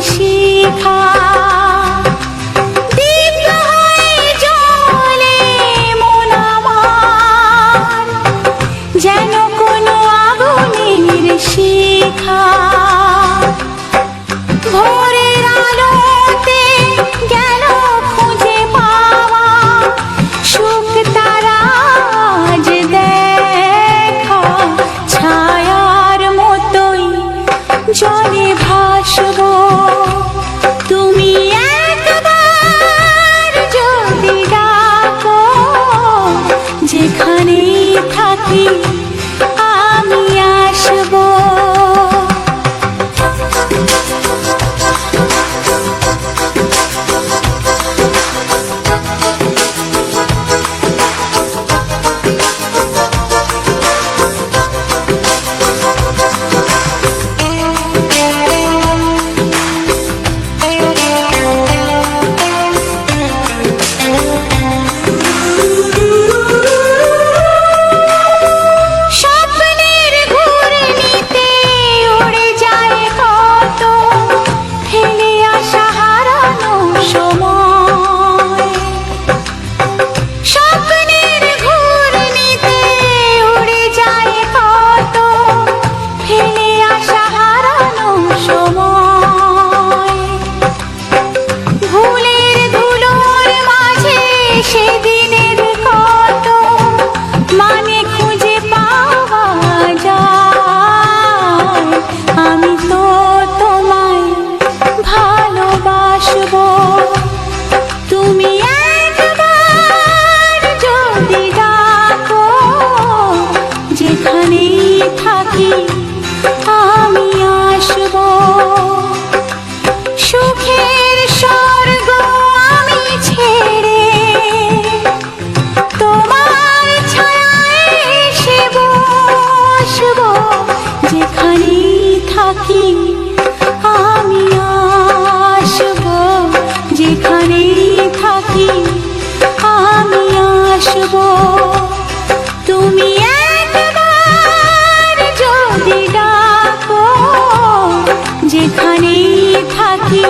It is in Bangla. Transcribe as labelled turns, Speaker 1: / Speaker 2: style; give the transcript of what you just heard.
Speaker 1: শিখা দীপ্ত হয়ে জ্বলে মন আমার, যেন কোনো আগুনের শিখা। ভোরের আলোতে গেল খুঁজে পাওয়া সুখ তারা আজ দেখা, ছায়ার মতোই জলে ভাসবো। তুমি একবার যদি ডাকো, যেখানেই থাকি আমি আসবো। সেদিনের কত মানে খুঁজে পাওয়া যায়, আমি তো তোমায় ভালোবাসবো। তুমি একবার যদি ডাকো, যেখানেই থাকি আমি আসবো। সুখের স্বর্গ আমি ছেড়ে তোমার ছায়ায় এসে বসবো, যেখানেই থাকি আমি আসবো, যেখানেই থাকি আমি আসবো। তুমি একবার যদি ডাকো, যেখানেই থাকি